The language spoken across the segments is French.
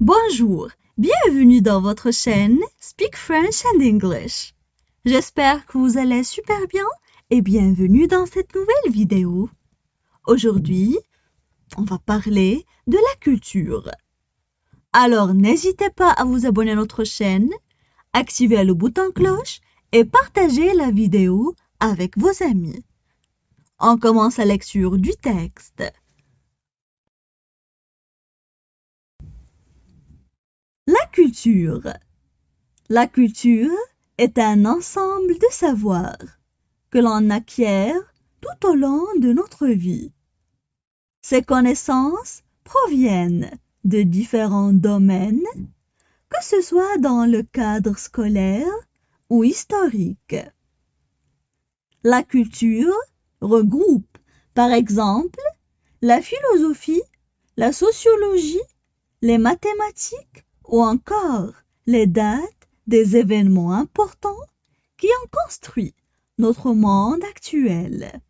Bonjour, bienvenue dans votre chaîne Speak French and English. J'espère que vous allez super bien et bienvenue dans cette nouvelle vidéo. Aujourd'hui, on va parler de la culture. Alors n'hésitez pas à vous abonner à notre chaîne, activer le bouton cloche et partager la vidéo avec vos amis. On commence la lecture du texte. La culture. La culture est un ensemble de savoirs que l'on acquiert tout au long de notre vie. Ces connaissances proviennent de différents domaines, que ce soit dans le cadre scolaire ou historique. La culture regroupe, par exemple, la philosophie, la sociologie, les mathématiques ou encore les dates des événements importants qui ont construit notre monde actuel.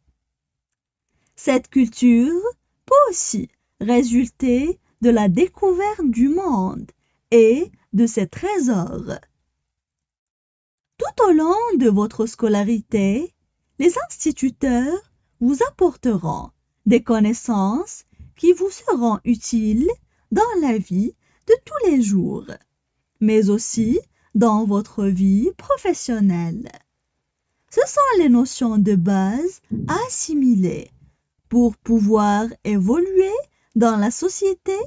Cette culture peut aussi résulter de la découverte du monde et de ses trésors. Tout au long de votre scolarité, les instituteurs vous apporteront des connaissances qui vous seront utiles dans la vie de tous les jours, mais aussi dans votre vie professionnelle. Ce sont les notions de base à assimiler pour pouvoir évoluer dans la société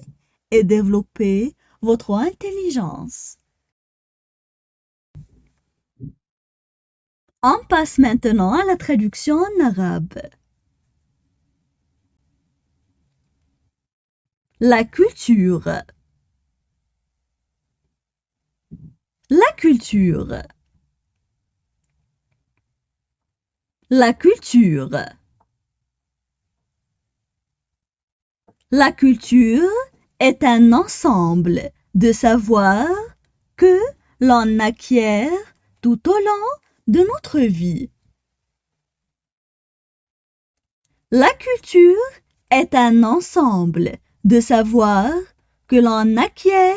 et développer votre intelligence. On passe maintenant à la traduction en arabe. La culture. La culture. La culture. La culture est un ensemble de savoirs que l'on acquiert tout au long de notre vie. La culture est un ensemble de savoirs que l'on acquiert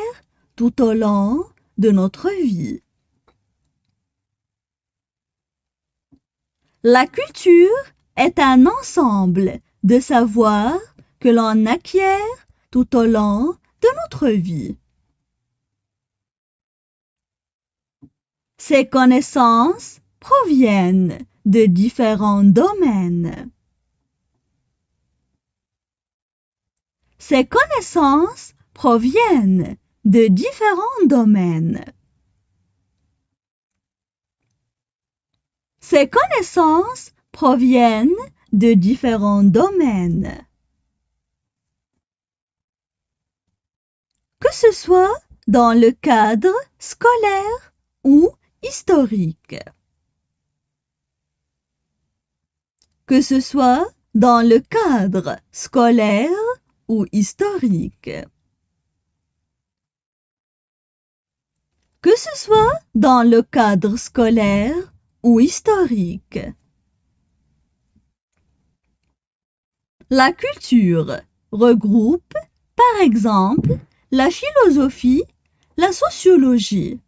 tout au long de notre vie. La culture est un ensemble de savoirs que l'on acquiert tout au long de notre vie. Ces connaissances proviennent de différents domaines. Ces connaissances proviennent de différents domaines. Ces connaissances proviennent de différents domaines. Que ce soit dans le cadre scolaire ou historique. Que ce soit dans le cadre scolaire ou historique. Que ce soit dans le cadre scolaire ou historique. La culture regroupe, par exemple, la philosophie, la sociologie.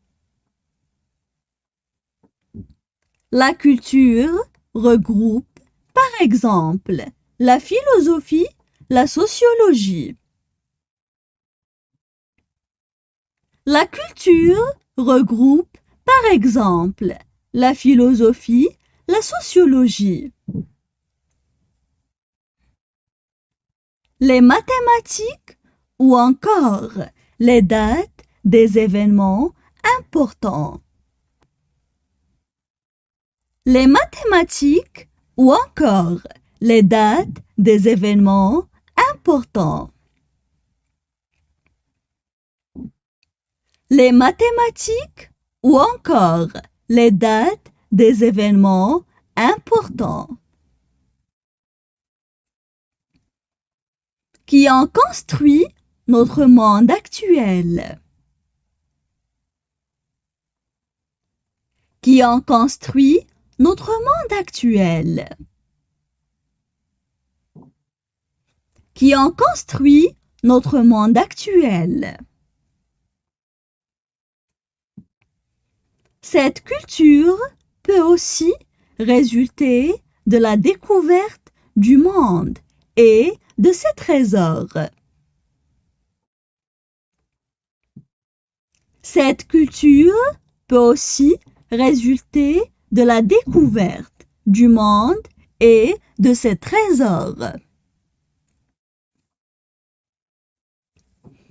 La culture regroupe, par exemple, la philosophie, la sociologie. La culture regroupe, par exemple, la philosophie, la sociologie. Les mathématiques ou encore les dates des événements importants. Les mathématiques ou encore les dates des événements importants. Les mathématiques ou encore les dates des événements importants qui ont construit notre monde actuel. Qui ont construit notre monde actuel. Qui ont construit notre monde actuel. Cette culture peut aussi résulter de la découverte du monde et de ses trésors. Cette culture peut aussi résulter de la découverte du monde et de ses trésors.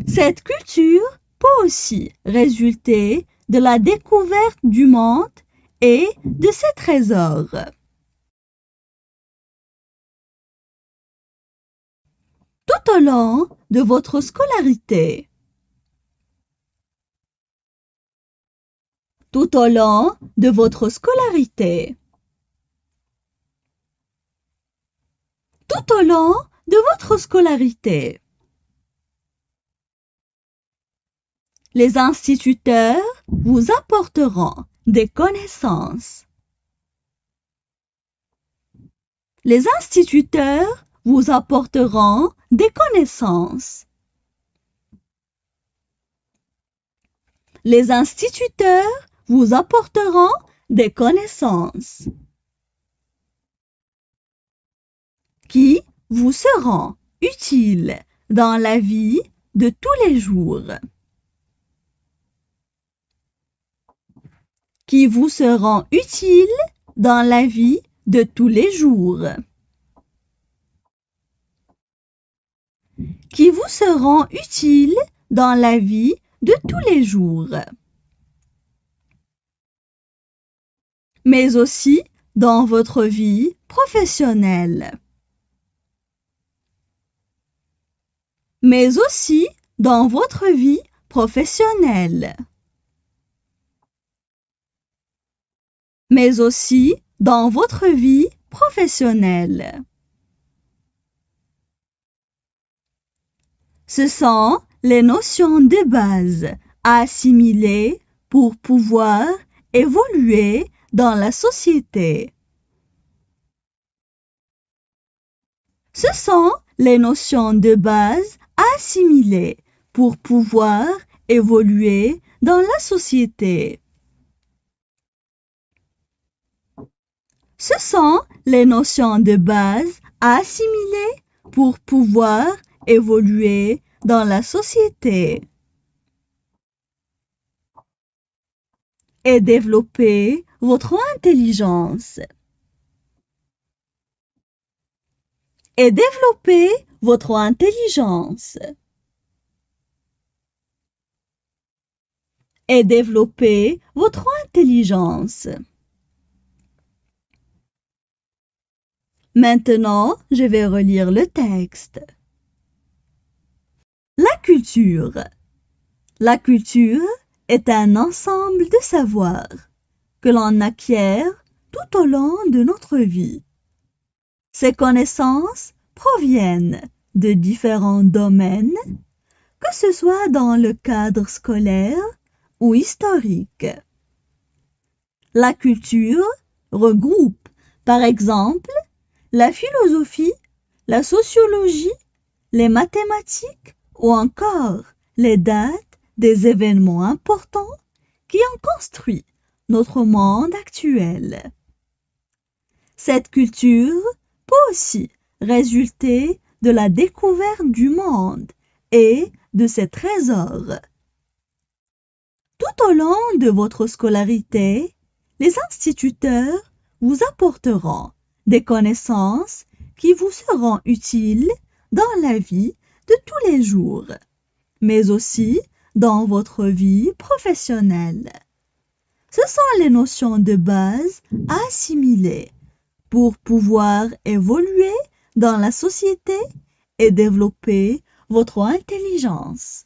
Cette culture peut aussi résulter de la découverte du monde et de ses trésors. Tout au long de votre scolarité. Tout au long de votre scolarité. Tout au long de votre scolarité. Les instituteurs vous apporteront des connaissances. Les instituteurs vous apporteront des connaissances. Les instituteurs vous apporteront des connaissances qui vous seront utiles dans la vie de tous les jours. Qui vous seront utiles dans la vie de tous les jours. Qui vous seront utiles dans la vie de tous les jours. Mais aussi dans votre vie professionnelle. Mais aussi dans votre vie professionnelle. Mais aussi dans votre vie professionnelle. Ce sont les notions de base à assimiler pour pouvoir évoluer dans la société. Ce sont les notions de base à assimiler pour pouvoir évoluer dans la société. Ce sont les notions de base à assimiler pour pouvoir évoluer dans la société. Et développer votre intelligence. Et développer votre intelligence. Et développer votre intelligence. Maintenant, je vais relire le texte. La culture. La culture est un ensemble de savoirs que l'on acquiert tout au long de notre vie. Ces connaissances proviennent de différents domaines, que ce soit dans le cadre scolaire ou historique. La culture regroupe, par exemple, la philosophie, la sociologie, les mathématiques ou encore les dates des événements importants qui ont construit notre monde actuel. Cette culture peut aussi résulter de la découverte du monde et de ses trésors. Tout au long de votre scolarité, les instituteurs vous apporteront des connaissances qui vous seront utiles dans la vie de tous les jours, mais aussi dans votre vie professionnelle. Ce sont les notions de base à assimiler pour pouvoir évoluer dans la société et développer votre intelligence.